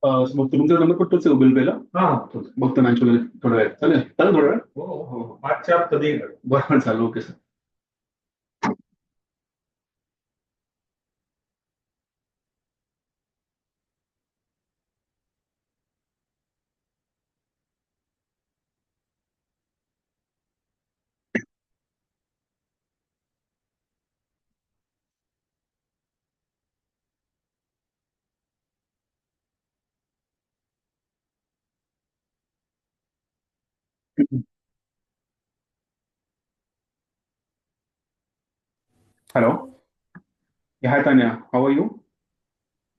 मग तुमचा नंबर पटतोच आहे गुगल पेला. हा हा तोच. बघतो ना ऍक्च्युली थोडा वेळ चालेल चालेल थोडा वेळ. हो हो हो हो. 5च्या आत कधी येणार? बरं चालेल okay sir. Hello. Hello, Yeah, hi Tanya. How are you?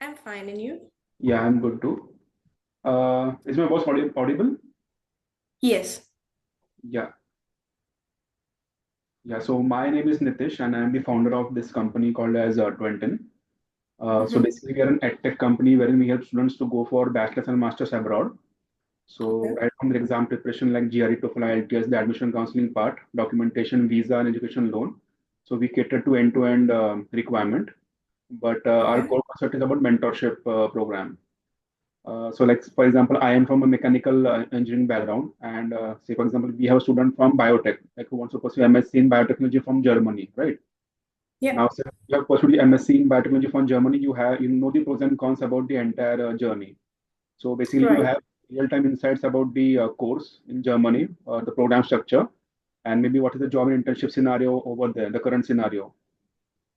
I'm fine, and you? Yeah, I'm good too. Is my voice audible? Yes. Yeah. Yeah. So my name is Nitish, and I'm the founder of this company called as Twentin. So Mm-hmm. basically, we are an edtech company wherein we help students to go for bachelor's and master's abroad. So Okay. right from the exam preparation like GRE, TOEFL, IELTS, the admission counseling part, documentation, visa, and education loan. So we cater to end-to-end requirement. But our Okay. core concept is about mentorship program. So, like for example, I am from a mechanical engineering background, and say for example, we have a student from biotech, like who wants to pursue MSc in biotechnology from Germany, right? Yeah. Now, say you have pursued the MSc in biotechnology from Germany, you know the pros and cons about the entire journey. So basically, you Right. have real-time insights about the course in Germany, the program structure, and maybe what is the job and internship scenario over there, the current scenario.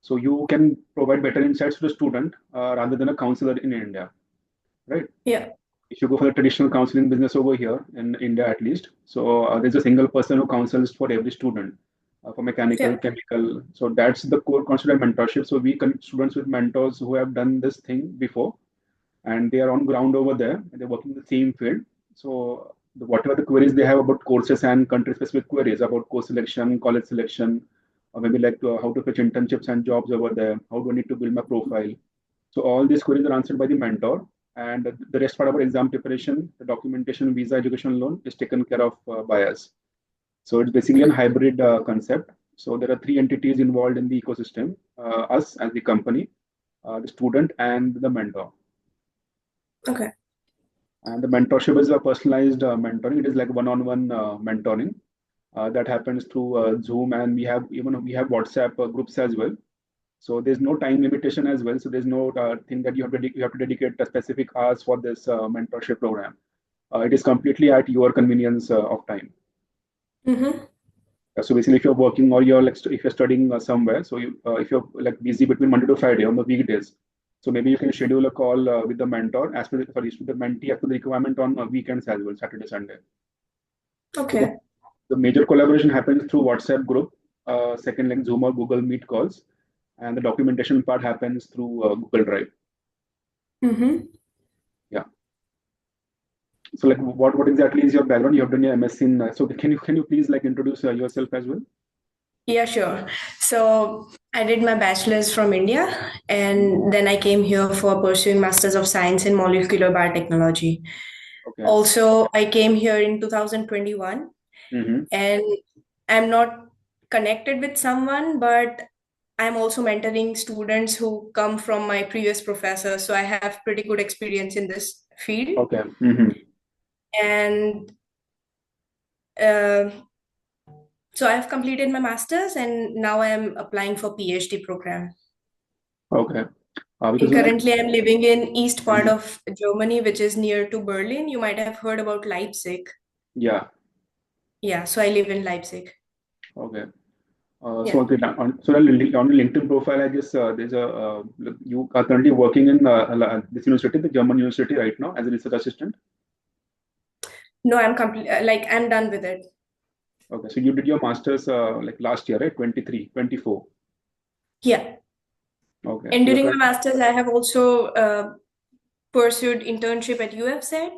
So you can provide better insights to the student rather than a counselor in India, right? Yeah. If you go for the traditional counseling business over here in India at least, so there's a single person who counsels for every student for mechanical, Yeah. chemical. So that's the core concept of mentorship. So we connect students with mentors who have done this thing before, and they are on ground over there, and they're working in the same field. So whatever the queries they have about courses and country-specific queries about course selection, college selection, or maybe like how to fetch internships and jobs over there, how do I need to build my profile, so all these queries are answered by the mentor, and the rest part about exam preparation, the documentation, visa, education loan is taken care of by us. So it's basically a hybrid concept. So there are three entities involved in the ecosystem: us as the company, the student, and the mentor. Okay. And the mentorship is a personalized mentoring. It is like one-on-one mentoring that happens through Zoom, and we have WhatsApp groups as well. So there's no time limitation as well. So there's no thing that you have to dedicate a specific hours for this mentorship program. It is completely at your convenience of time. Mm-hmm. So basically, if you're working or if you're studying somewhere, so if you're like busy between Monday to Friday on the weekdays, so maybe you can schedule a call with the mentor as per sorry, with the mentee as per the requirement on weekends as well, Saturday, Sunday. So Okay. the major collaboration happens through WhatsApp group, second like Zoom or Google Meet calls, and the documentation part happens through Google Drive. Mm-hmm. Yeah. So like what exactly is your background? You have done your MSc in. So can you please like introduce yourself as well? Yeah, sure. So I did my bachelor's from India, and then I came here for pursuing Masters of Science in Molecular Biotechnology. Okay. Also, I came here in 2021, Mm-hmm. and I'm not connected with someone, but I'm also mentoring students who come from my previous professor. So I have pretty good experience in this field. Okay. Mm-hmm. And uh, so I have completed my master's and now I am applying for PhD program. Okay. And Because like currently I'm living in east part mhm. of Germany, which is near to Berlin. You might have heard about Leipzig. Yeah. Yeah, so I live in Leipzig. Okay. So Yeah. okay, on the LinkedIn profile, I guess there's a you are currently working in this university, the German university, right now as a research assistant. No, I'm complete like I'm done with it. Okay. So you did your masters like last year, right? 23, 24. Yeah. Okay. And So you're during my currently master's, I have also pursued internship at UFZ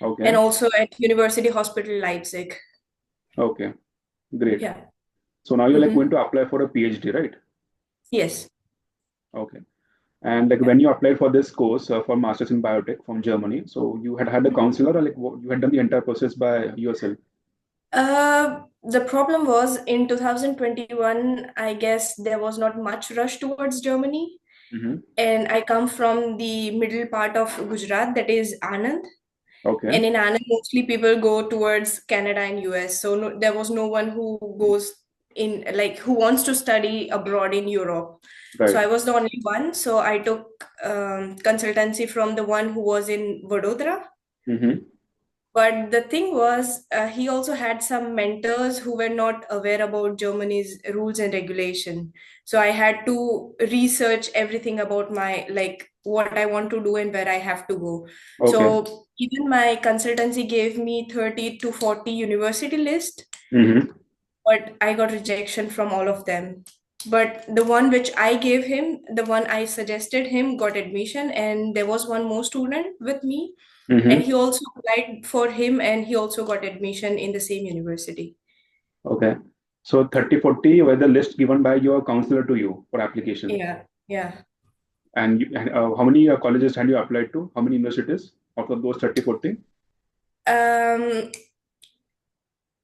and okay. also at University Hospital Leipzig. Okay. Great. Yeah. So now you're like going Mm-hmm. to apply for a PhD, right? Yes. Okay. And like Yeah. when you applied for this course for masters in biotech from Germany, so you had a Mhm. counselor or like you had done the entire process by yourself. The problem was in 2021, I guess there was not much rush towards Germany. Mm-hmm. And I come from the middle part of Gujarat, that is Anand. Okay. And in Anand, mostly people go towards Canada and US. So no, there was no one who goes in, like, who wants to study abroad in Europe. So Right. I was the only one. So I took consultancy from the one who was in Vadodara. Mm-hmm. But the thing was, he also had some mentors who were not aware about Germany's rules and regulation. So I had to research everything about my, like, what I want to do and where I have to go. Okay. So even my consultancy gave me 30 to 40 university list, Mm-hmm. but I got rejection from all of them. But the one which I gave him, the one I suggested him, got admission, and there was one more student with me, and Mm-hmm. he also applied for him, and he also got admission in the same university. Okay. So 30, 40 were the list given by your counselor to you for application. Yeah, yeah. And how many colleges had you applied to? How many universities out of those 30, 40? Um,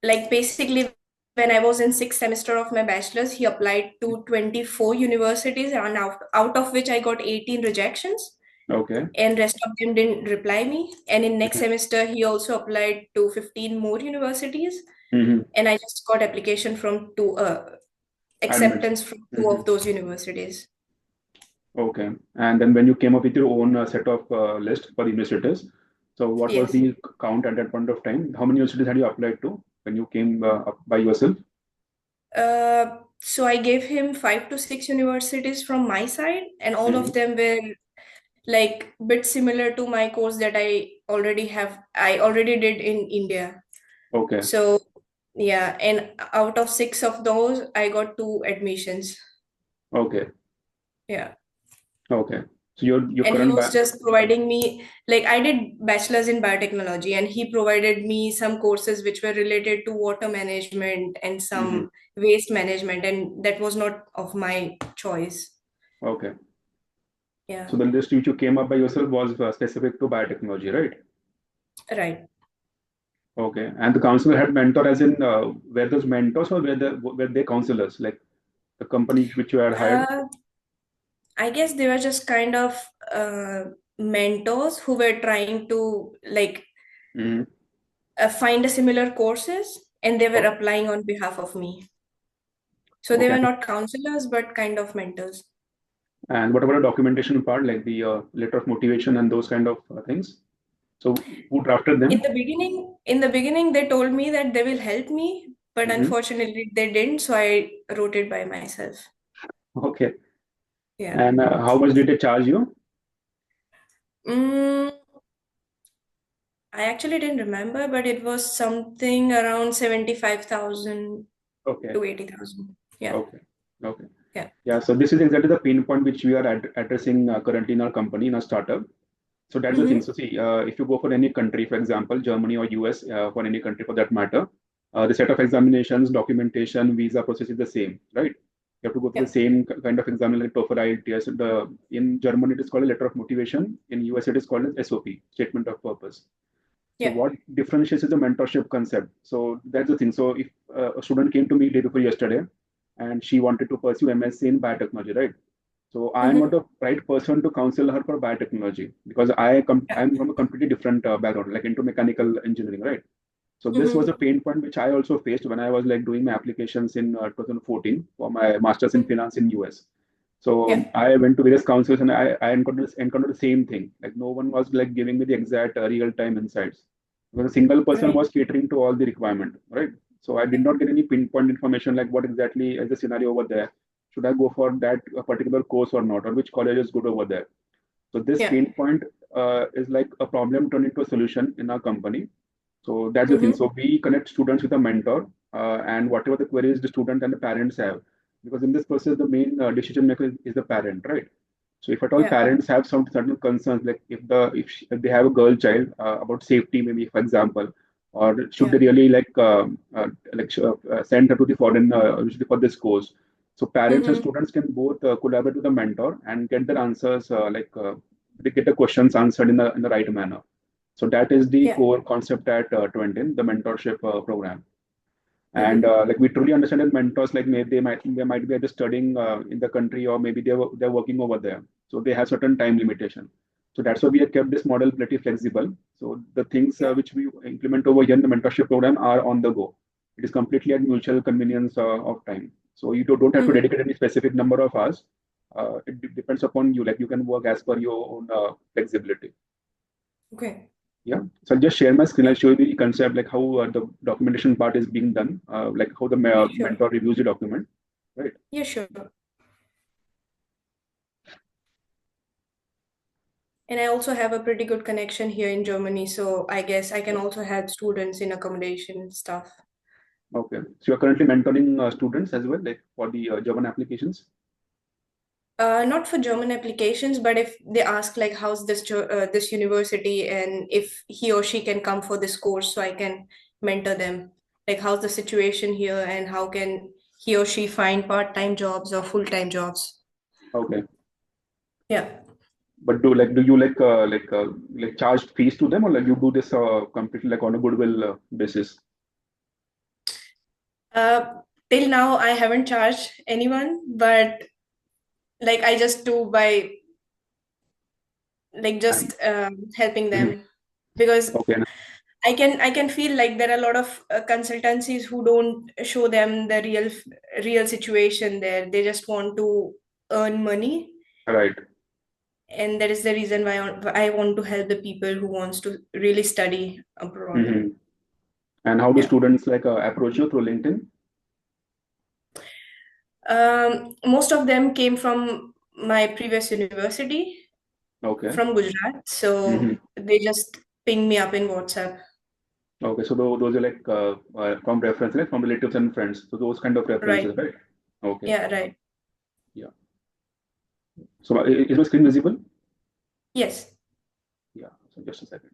like basically, when I was in sixth semester of my bachelor's, he applied to 24 universities, and out of which I got 18 rejections, Okay. and rest of them didn't reply me. And in next Mm-hmm. semester, he also applied to 15 more universities, Mm-hmm. and I just got application from two, Admits. acceptance from two Mm-hmm. of those universities. Okay. And then when you came up with your own set of list for the universities, so what was Yes. the count at that point of time? How many universities had you applied to when you came up by yourself? So I gave him 5 to 6 universities from my side, and all of Mm-hmm. them were like bit similar to my course that I already did in India. Okay. So yeah, and out of six of those, I got two admissions. Okay. Yeah. Okay. So your And he current was just providing me, like, I did bachelor's in biotechnology, and he provided me some courses which were related to water management and Mhm. some waste management, and that was not of my choice. Okay. Yeah. So the list which you came up by yourself was specific to biotechnology, right? Right. Okay. And the counselor had mentor as in were those mentors or were they counselors like the company which you had hired? Uh, I guess they were just kind of uh, mentors who were trying to, like, Mhm. find a similar courses, and they were O- applying on behalf of me. So they Okay. were not counselors, but kind of mentors. And what about the documentation part, like the letter of motivation and those kind of things? So who drafted them? In the beginning, they told me that they will help me, but Hmm. unfortunately, they didn't. So I wrote it by myself. Okay. Yeah. And how much did they charge you? Mm, I actually didn't remember, but it was something around 75,000 Okay. to 80,000. Yeah. Okay. Okay. Yeah. Yeah. So this is exactly the pain point which we are addressing currently in our company, in our startup. So that's the thing. Mm-hmm. So see, if you go for any country, for example, Germany or US, for any country for that matter, the set of examinations, documentation, visa process is the same, right? You have to go through the Yeah. same kind of exam like TOEFL, IELTS. In Germany, it is called a letter of motivation. In US, it is called as SOP, statement of purpose. So Yeah. what differentiates is the mentorship concept. So that's the thing. So if a student came to me day before yesterday, and she wanted to pursue MSc in biotechnology, right? So I am not Mm-hmm. the right person to counsel her for biotechnology because Yeah. I'm from a completely different background, like into mechanical engineering, right? So this was a Mm-hmm. pain point which I also faced when I was like doing my applications in 2014 for my master's in finance in US. So Yeah. I went to various councils and I encountered the same thing. Like no one was like giving me the exact real time insights because a single person Right. was catering to all the requirement, right? So I did not get any pinpoint information like what exactly is the scenario over there. Should I go for that particular course or not, or which college is good over there? So this Yeah. pain point is like a problem turned into a solution in our company. So that's the thing. Mm-hmm. So we connect students with a mentor, and whatever the queries the student and the parents have, because in this process the main decision maker is the parent, right? So if at all Yeah. parents have some certain concerns, like if they have a girl child about safety, maybe for example, or should they Yeah. really send her to the foreign usually for this course? So parents and Mm-hmm. students can both collaborate with the mentor and get their answers they get the questions answered in the right manner. So that is the Yeah. core concept at Twentin, the mentorship program. And like we truly understand that mentors, like maybe they might be either studying in the country, or maybe they're working over there, so they have certain time limitation. So that's why we have kept this model pretty flexible. So the things Yeah. which we implement over here in the mentorship program are on the go. It is completely at mutual convenience of time. So you don't have to Mhm. dedicate any specific number of hours. It depends upon you. Like you can work as per your own flexibility. Okay. Yeah. So I'll just share my screen. Yeah. I'll show you the concept, like how the documentation part is being done, like how the Sure. mentor reviews the document, right? Yeah, sure. And I also have a pretty good connection here in Germany, so I guess I can also help students in accommodation and stuff. Okay. So you're currently mentoring students as well, like for the German applications. Not for German applications, but if they ask like how's this university and if he or she can come for this course, so I can mentor them. Like how's the situation here and how can he or she find part-time jobs or full-time jobs? Okay. Yeah. But do you like charge fees to them, or like you do this completely like on a goodwill basis? Uh, till now I haven't charged anyone, but like I just do by like And just helping mhm. them because Okay. I can feel like there are a lot of consultancies who don't show them the real situation there. They just want to earn money, Right. and that is the reason why I want to help the people who wants to really study abroad. Hmm. And how do Yeah. students like approach you through LinkedIn? Most of them came from my previous university Okay. from Gujarat, Hmm. so they just ping me up in WhatsApp. Okay. So those are like from reference, like from relatives and friends. So those kind of Right. references, right? Okay. Yeah, right. Yeah. So is my screen visible? Yes. Yeah. So just a second.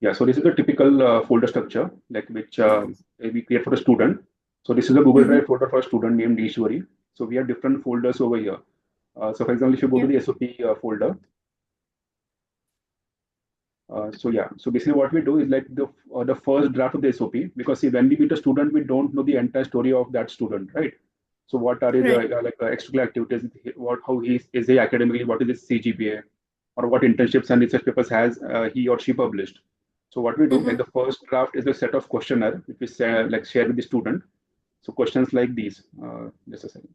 Yeah. So this is the typical folder structure, like which we create for the student. So this is a Google Mm-hmm. Drive folder for a student named Ishwari. So we have different folders over here. So for example, if you go to Yeah. the SOP folder, so yeah, so basically what we do is like the first draft of the SOP, because see, when we meet a student, we don't know the entire story of that student, right? So what are his Right. extracurricular activities? What how is he academically? What is his CGPA? Or what internships and research papers has he or she published? So what we do, like Mm-hmm. the first draft is a set of questionnaire which we share with the student. So questions like these. Just a second.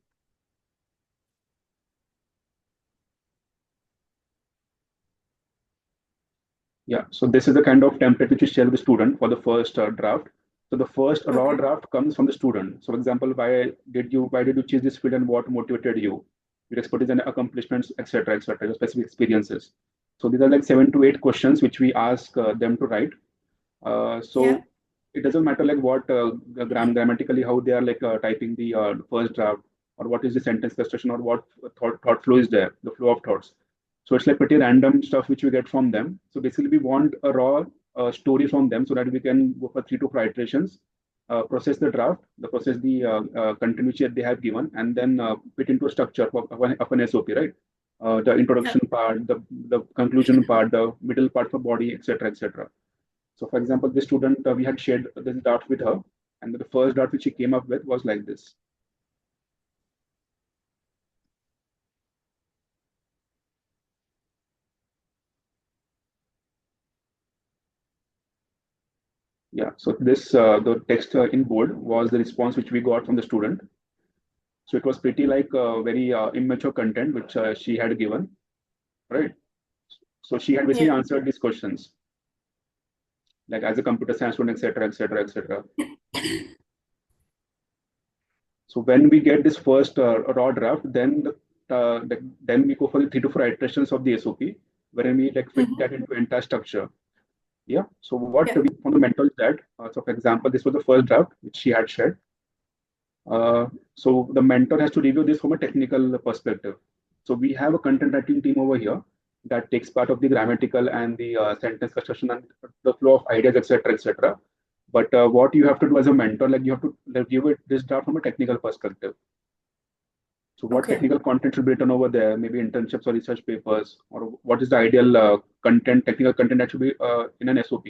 Yeah, so this is the kind of template which we share with the student for the first draft. So the first raw Okay. draft comes from the student. So, for example, why did you choose this field and what motivated you? Your expertise and accomplishments, etc., your specific experiences. So these are like 7 to 8 questions which we ask them to write. Yeah. So it doesn't matter like what grammatically how they are like typing the first draft, or what is the sentence construction, or what thought flow is there, the flow of thoughts. So it's like pretty random stuff which we get from them. So basically we want a raw story from them so that we can go for 3 to 4 iterations, process the draft, process the content which they have given, and then fit into a structure of an SOP, right? The Yeah. introduction part, the conclusion part, the middle part for body, etc., etc. So, for example, this student, we had shared this draft with her, and the first draft which she came up with was like this. Yeah. So this the text in bold was the response which we got from the student. So it was pretty like very immature content which she had given, right? So she had basically Yeah. answered these questions, like as a computer science student, etc., etc., etc. So when we get this first raw draft, then we go for the 3 to 4 iterations of the SOP, wherein we like fit Mhm. that into entire structure. Yeah. So what Yeah. we from the mentor is that, so for example, this was the first draft which she had shared. So the mentor has to review this from a technical perspective. So we have a content writing team over here, that takes part of the grammatical and the sentence construction and the flow of ideas, etc., etc. But what you have to do as a mentor, like you have to like, give it this draft from a technical perspective. So what Okay. technical content should be written over there? Maybe internships or research papers, or what is the ideal content, technical content that should be in an SOP?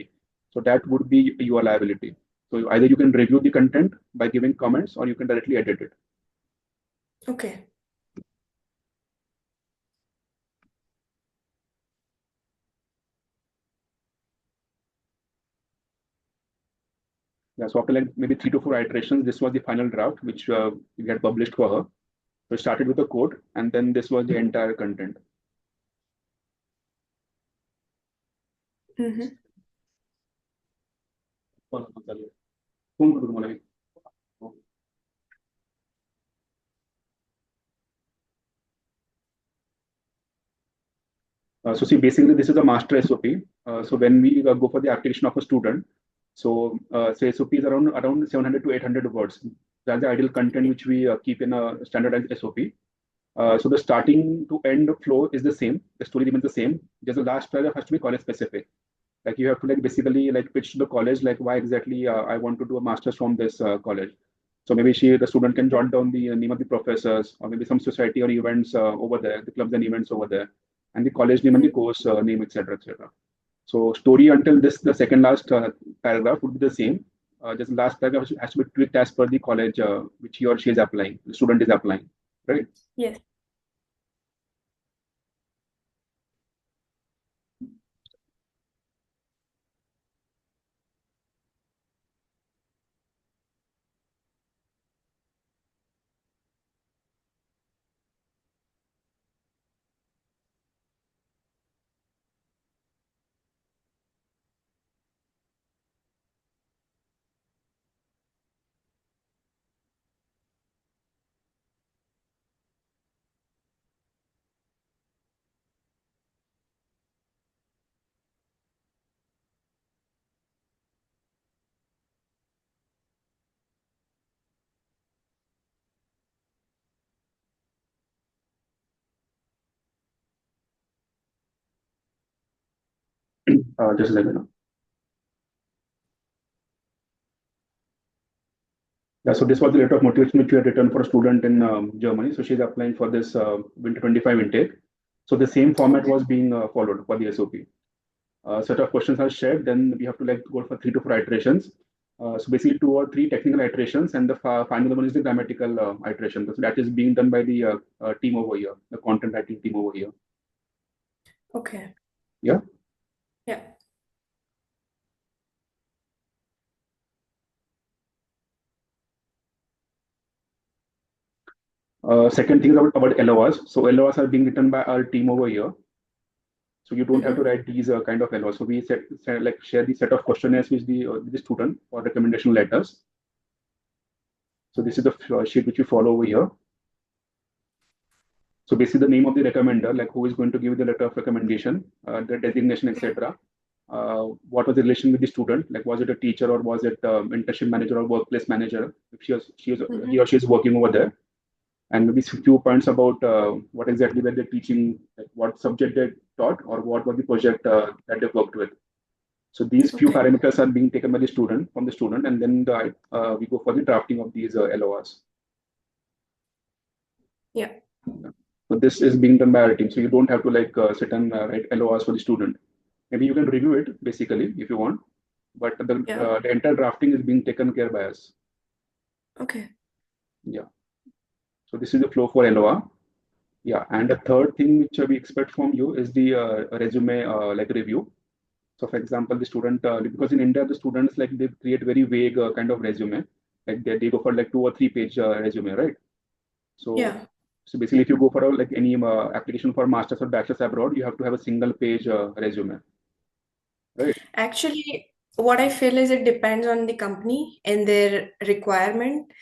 So that would be your liability. So either you can review the content by giving comments, or you can directly edit it. Okay. Yeah. So after like maybe 3 to 4 iterations, this was the final draft which we had published for her. So it started with the code, and then this was the entire content. Mm-hmm. So see, basically, this is a master SOP. So when we go for the application of a student, so say SOP is around 700 to 800 words. That's the ideal content which we keep in a standardized SOP. So the starting to end flow is the same. The story remains the same. Just the last paragraph has to be college specific. Like you have to like basically like pitch to the college like why exactly I want to do a master's from this college. So maybe the student can jot down the name of the professors or maybe some society or events over there, the clubs and events over there, and the college name and the course name, etc., etc. So story until this the second last paragraph would be the same. Just the last paragraph has to be tweaked as per the college which he or she is applying, the student is applying, right? Yes. Just a second. Yeah, so this was the letter of motivation which we had written for a student in Germany. So she's applying for this Winter 25 intake. So the same format Okay. was being followed for the SOP. Set of questions are shared, then we have to like go for 3 to 4 iterations. So basically 2 or 3 technical iterations, and the final one is the grammatical iteration. So that is being done by the team over here, the content writing team over here. Okay. Yeah. Yeah. Second thing is about LORs. So LORs are being written by our team over here. So you don't have to Mm-hmm. write these kind of LORs. So we like share the set of questionnaires with the student or recommendation letters. So this is the sheet which we follow over here. So basically the name of the recommender, like who is going to give the letter of recommendation, the designation, etc. What was the relation with the student? Like was it a teacher or was it internship manager or workplace manager? If he Mm-hmm. or she is working over there, and maybe a few points about what exactly were they teaching, like what subject they taught, or what was the project that they worked with. So these few Okay. parameters are being taken by the student from the student, and then we go for the drafting of these LORs. Yeah. So this is being done by our team. So you don't have to like sit and write LORs for the student. Maybe you can review it basically if you want, but Yeah. the entire drafting is being taken care by us. Okay. Yeah. So this is the flow for LOR. Yeah, and the third thing which we expect from you is the resume like review. So, for example, the student because in India the students like they create very vague kind of resume, like they go for like 2 or 3 page resume, right? So, Yeah. so basically, if you go for like any application for masters or bachelors abroad, you have to have a single page resume, right? Actually, what I feel is it depends on the company and their requirement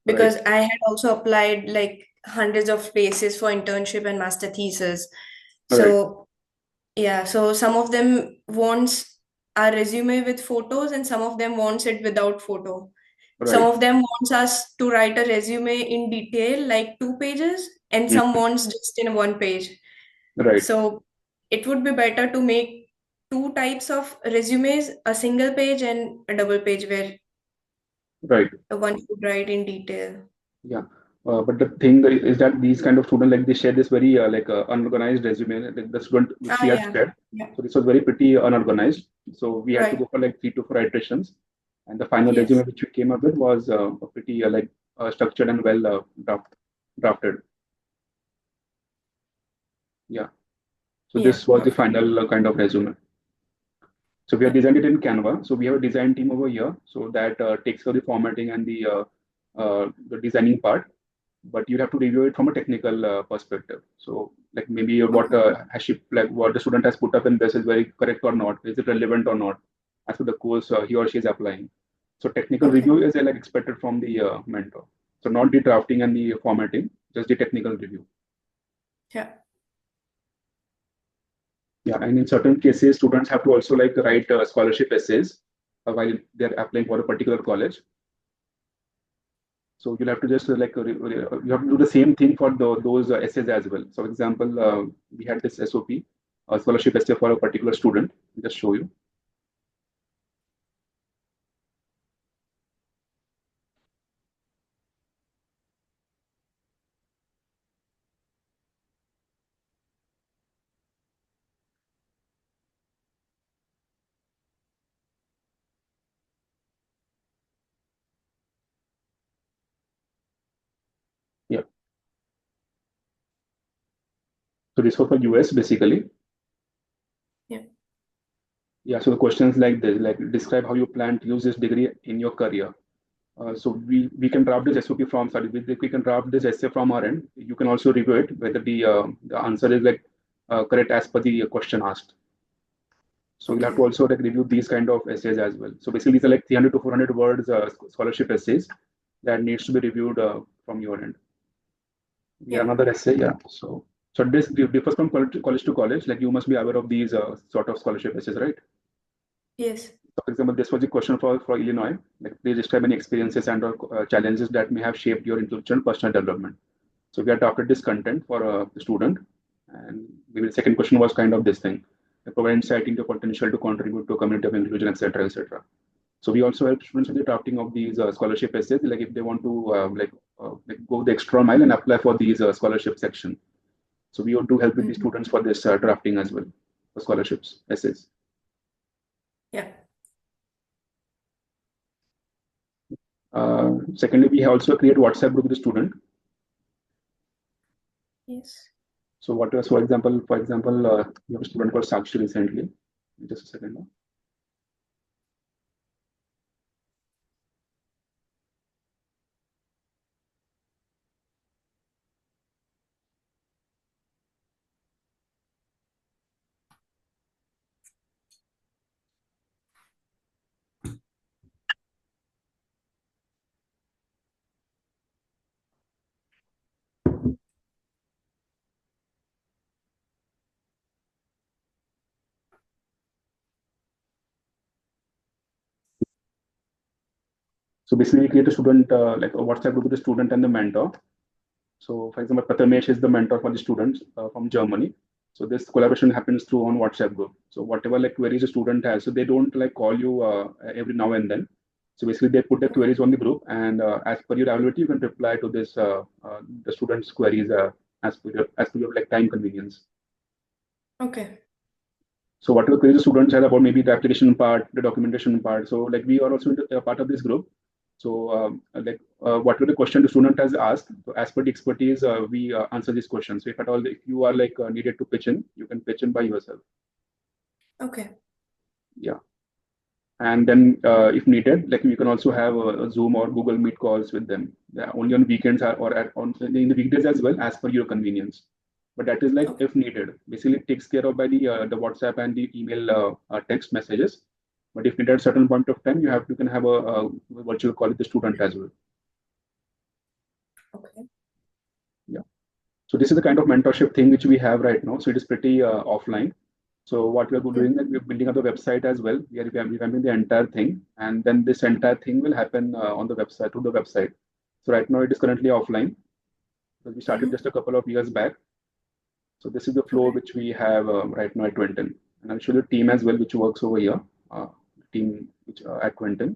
Right, because I had also applied like hundreds of places for internship and master thesis. right, So yeah, so some of them wants a resume with photos and some of them wants it without photo. Some right. of them wants us to write a resume in detail, like 2 pages, and some Mhm. wants just in 1 page. Right. So it would be better to make two types of resumes, a single page and a double page where Right. one should write in detail. Yeah. But the thing is that these kind of students, like they share this very unorganized resume. Like the student which Ah, she had yeah. shared, Yeah. so this was very pretty unorganized. So we had to Right. go for like 3 to 4 iterations, and the final resume Yes. which we came up with was a pretty structured and well drafted. Yeah. So Yeah. this was the Perfect. final kind of resume. So we have Yeah. designed it in Canva. So we have a design team over here. So that takes care of the formatting and the designing part. But you have to review it from a technical perspective. So like maybe what Okay. has she like what the student has put up in this is very correct or not? Is it relevant or not? As to the course he or she is applying. So technical Okay. review is like expected from the mentor. So not the drafting and the formatting, just the technical review. Yeah. Yeah, and in certain cases, students have to also like write scholarship essays while they're applying for a particular college. So you'll have to just you have to do the same thing for those essays as well. So, for example, we had this SOP, a scholarship essay for a particular student. I'll just show you. Yeah. So this was for US basically. Yeah. Yeah. So the questions like this, like describe how you plan to use this degree in your career. So we can draft this SOP from sorry, we can draft this essay from our end. You can also review it whether the answer is like correct as per the question asked. So you'll have Okay. to also like review these kind of essays as well. So basically, these are like 300 to 400 words scholarship essays that needs to be reviewed from your end. Yeah, Yeah. another essay. Yeah. So this differs from college to college. Like you must be aware of these sort of scholarship essays, right? Yes. So for example, this was a question for Illinois. Like please describe any experiences and or challenges that may have shaped your intellectual and personal development. So we had drafted this content for the student, and maybe the second question was kind of this thing: provide insight into potential to contribute to a community of inclusion, etc., etc. So we also help students with the drafting of these scholarship essays, like if they want to like go the extra mile and apply for these scholarship section. So we want to help with the Mhm. students for this drafting as well for scholarships essays. Yeah. Secondly, we also create WhatsApp group with the student. Yes. So what was, for example, we have a student called Sakshi recently. Just a second. Now. So basically, we create a student like a WhatsApp group with the student and the mentor. So, for example, Prathamesh is the mentor for the students from Germany. So this collaboration happens through on WhatsApp group. So whatever like queries a student has, so they don't like call you every now and then. So basically, they put the queries on the group, and as per your availability, you can reply to this the students' queries as per your like time convenience. Okay. So whatever queries the students had about maybe the application part, the documentation part. So like we are also a part of this group. So whatever the question the student has asked, so as per the expertise, we answer these questions. So if at all if you are like needed to pitch in, you can pitch in by yourself. Okay. Yeah. And then if needed, like you can also have a Zoom or Google Meet calls with them. Yeah, only on weekends or in the weekdays as well, as per your convenience. But that is like Okay. if needed. Basically, it takes care of by the WhatsApp and the email text messages. But if needed at a certain point of time, you can have a virtual call with the student as well. Okay. Yeah. So this is the kind of mentorship thing which we have right now. So it is pretty offline. So what we are Yeah. doing that we're building up the website as well. We are revamping the entire thing, and then this entire thing will happen on the website through the website. So right now it is currently offline because we started Mm-hmm. just a couple of years back. So this is the flow which we have right now at Twentin. And I'll show you the team as well, which works over here. Team which at Twentin.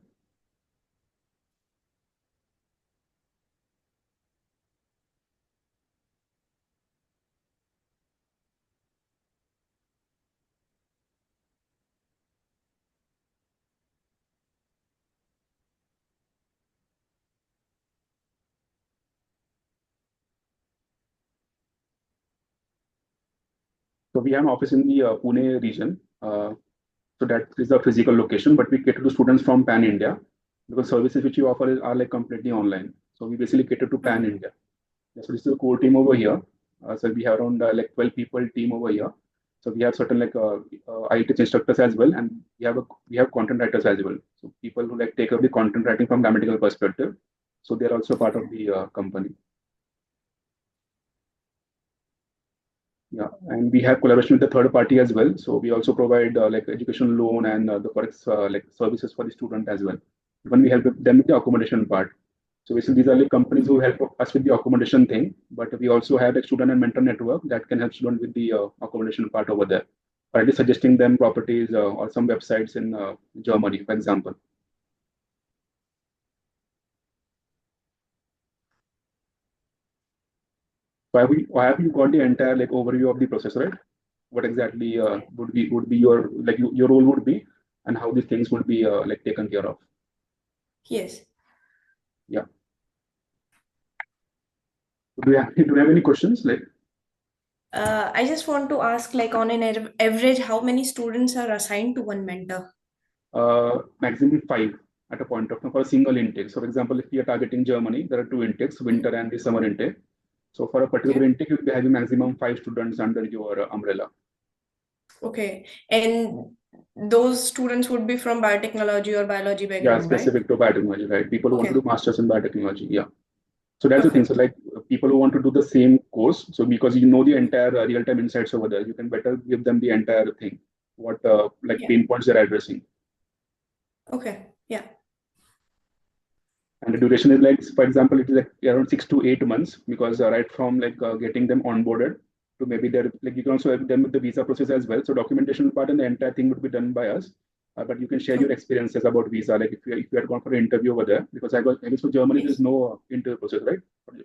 So we have an office in the Pune region. So that is the physical location, but we cater to students from Pan India because services which we offer are like completely online. So we basically cater to Pan Okay. India. Yeah, so this is the core team over here. So we have around like 12 people team over here. So we have certain like IELTS instructors as well, and we have content writers as well. So people who like take up the content writing from grammatical perspective. So they're also part of the company. Yeah, and we have collaboration with the third party as well. So we also provide like education loan and the forex like services for the student as well. When we help them with the accommodation part. So basically, these are like companies who help us with the accommodation thing, but we also have a student and mentor network that can help student with the accommodation part over there. Or at least suggesting them properties or some websites in Germany, for example. So have you got the entire like overview of the process, right? What exactly would be your like your role would be, and how these things would be like taken care of. Yes. Yeah. Do you have any questions? Like I just want to ask, like, on an average, how many students are assigned to one mentor? maximum five at a point of time for a single intake. So, for example, if we are targeting Germany, there are two intakes, winter and the summer intake. So, for a particular Okay. intake, you'll be having maximum five students under your umbrella. Okay. And those students would be from biotechnology or biology Yeah, background, right? specific to biotechnology, right? People who want to do Okay. masters in biotechnology. Yeah. So that's the thing. So Perfect. like people who want to do the same course, so because you know the entire real-time insights over there, you can better give them the entire thing, what like Yeah. pain points they're addressing. Okay. Yeah. And the duration is like, for example, it is like around 6 to 8 months because right from like getting them onboarded to maybe they're like you can also help them with the visa process as well. So documentation part and the entire thing would be done by us. But you can share your Okay. experiences about visa, like if you had gone for an interview over there, because I guess for Germany there's Yes. no interview process, right?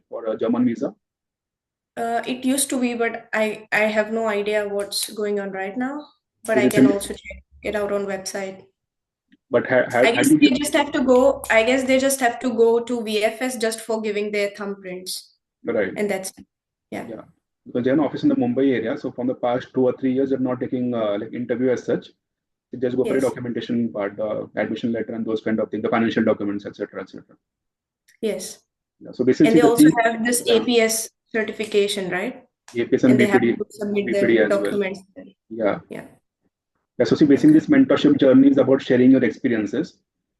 For a German visa. It used to be, but I have no idea what's going on right now. But So I can recently, also check it out on website. but I had guess you they given just have to go. I guess they just have to go to VFS just for giving their thumbprints, right? and that's it. Yeah. Yeah, because they have an office in the Mumbai area. So from the past 2 or 3 years, they're not taking like interview as such. They just go for a Yes. documentation part, admission letter, and those kind of things, the financial documents, etc., etc. Yes. Yeah. So And basically, they the also thing, have this yeah, APS certification, right? APS and And they have BPD, to submit BPD their as well. documents. Yeah. Yeah. Yeah. So see, basically, Okay. this mentorship journey is about sharing your experiences.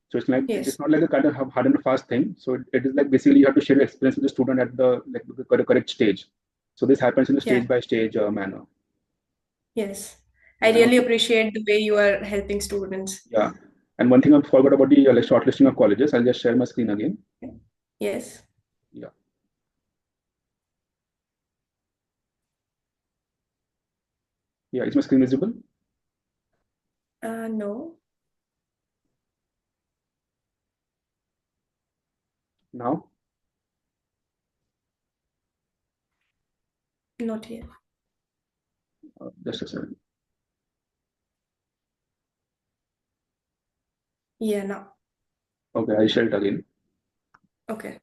So it's Yes. not like a kind of hard and fast thing. So it is like basically you have to share your experience with the student at the like the correct stage. So this happens in a Yeah. stage by stage manner. Yes. I Yeah, and really also appreciate the way you are helping students. yeah. And one thing I forgot about the like shortlisting of colleges. I'll just share my screen again. Yes. Yeah. Yeah. Is my screen visible No, now? not yet. Just a second. Yeah, no. Okay, I'll share it again. Okay.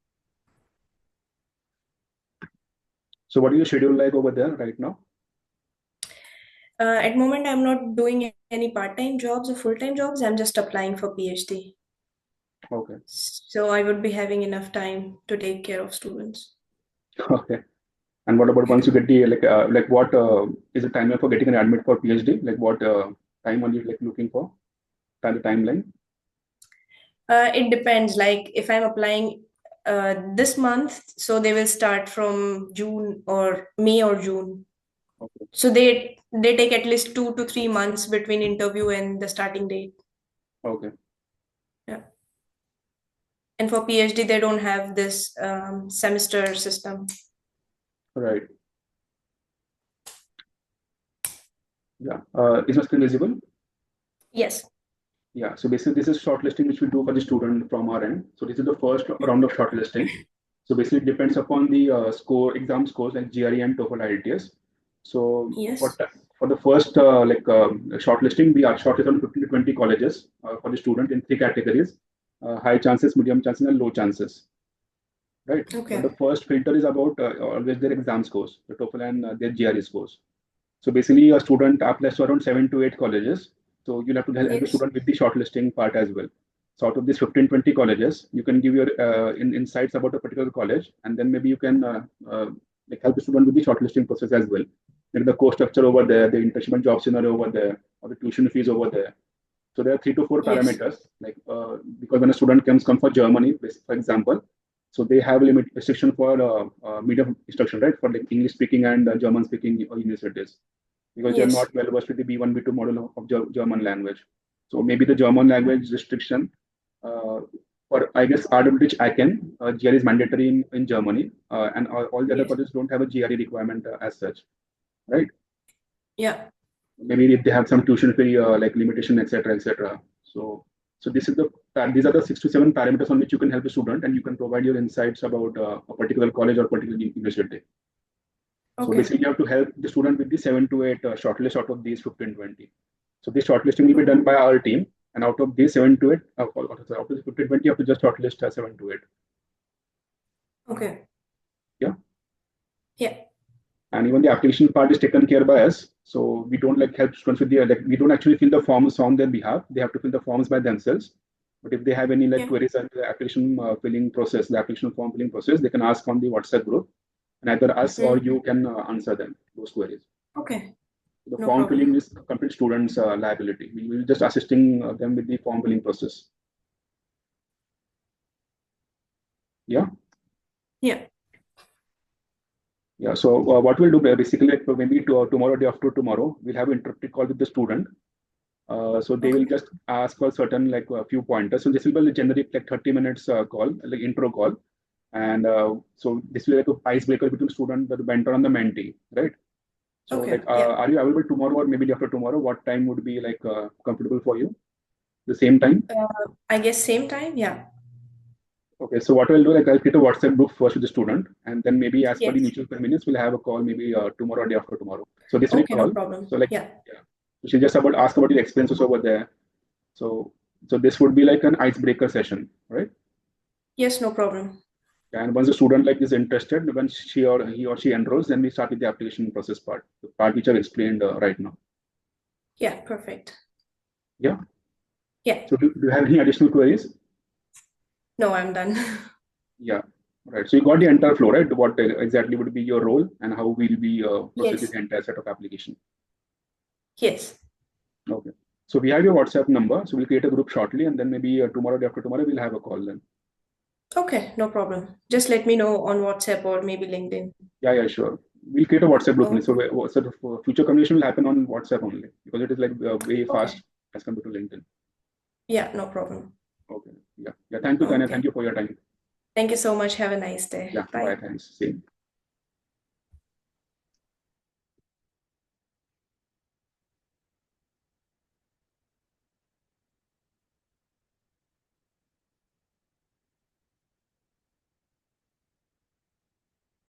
So what is your schedule like over there right now? At moment, I'm not doing any part-time jobs or full-time jobs. I'm just applying for PhD. Okay. So I would be having enough time to take care of students. Okay. And what about Yeah. once you get the like what is the timeline for getting an admit for PhD? Like what time are you like looking for? The timeline? It depends. Like if I'm applying this month, so they will start from June or May or June. Okay. So they take at least 2 to 3 months between interview and the starting date. Okay. Yeah. And for PhD, they don't have this semester system. Right. Yeah. Is my screen visible? Yes. Yeah. So basically, this is shortlisting which we do for the student from our end. So this is the first round of shortlisting. So basically, it depends upon the exam scores like GRE and TOEFL IELTS. So Yes. for the first shortlisting, we are shortlisted on 15 to 20 colleges for the student in three categories: high chances, medium chances, and low chances. Right. But the Okay. first filter is about always their exam scores, the TOEFL and their GRE scores. So basically, a student applies to around 7 to 8 colleges. So you'll have to help the Yes. student with the shortlisting part as well. So out of these 15, 20 colleges, you can give your insights about a particular college, and then maybe you can help the student with the shortlisting process as well. Like the course structure over there, the internship and job scenario over there, or the tuition fees over there. So there are 3 to 4 Yes. parameters, like because when a student come for Germany, for example, so they have limit restriction for medium instruction, right, for like English speaking and German speaking universities, because they're Yes. not well versed with the B1, B2 model of German language. So maybe the German language restriction for, I guess, RWH ICANN, GRE is mandatory in Germany, and all the other Yes. colleges don't have a GRE requirement as such, right? Yeah. Maybe if they have some tuition fee like limitation, etc., etc. So this is these are the 6 to 7 parameters on which you can help a student, and you can provide your insights about a particular college or particular university. So Okay. basically, you have to help the student with the 7 to 8 shortlist out of these 15, 20. So this shortlisting will be done by our team, and out of these 7 to 8, out of the 15, 20, you have to just shortlist 7 to 8. Okay. Yeah. Yeah. And even the application part is taken care by us. So we don't like help students with the we don't actually fill the forms on their behalf. They have to fill the forms by themselves. But if they have any like Yeah. queries on the application filling process, the application form filling process, they can ask on the WhatsApp group, and either us or Mm. you can answer them those queries. Okay. The No form filling problem. is complete students' liability. We will just assisting them with the form filling process. Yeah. Yeah. Yeah. So what we'll do basically, like maybe tomorrow, day after tomorrow, we'll have an interactive call with the student. So they will Okay. just ask for certain like a few pointers. So this will be a generic like 30 minutes call, like intro call. And so this will be like a icebreaker between student, the mentor and the mentee, right? So like, Okay. Yeah. are you available tomorrow or maybe day after tomorrow? What time would be like comfortable for you? The same time? I guess same time. Yeah. Okay, so what I'll do, like I'll create a WhatsApp group first with the student, and then maybe as per the Yes. mutual convenience, we'll have a call maybe tomorrow or day after tomorrow. So this week Okay. No call. problem. So like, Yeah. yeah, so she'll just about ask about the expenses over there. So so this would be like an icebreaker session, right? Yes. No problem. And once the student like is interested, when he or she enrolls, then we start with the application process part, the part which I've explained right now. Yeah. Perfect. Yeah. Yeah. So do you have any additional queries? No, I'm done. Yeah. Right. So you got the entire flow, right? What exactly would be your role and how we'll be processing Yes. the entire set of application. Yes. Okay. So we have your WhatsApp number. So we'll create a group shortly, and then maybe tomorrow, day after tomorrow, we'll have a call then. Okay. No problem. Just let me know on WhatsApp or maybe LinkedIn. Yeah, yeah, sure. We'll create a WhatsApp group only. No. So, so the future communication will happen on WhatsApp only because it is like way Okay. fast as compared to LinkedIn. Yeah. No problem. Okay. Yeah. Yeah. Thank you, Tanya. Okay. Thank you for your time. Thank you so much. Have a nice day. Yeah. Bye. Bye. Thanks. Same.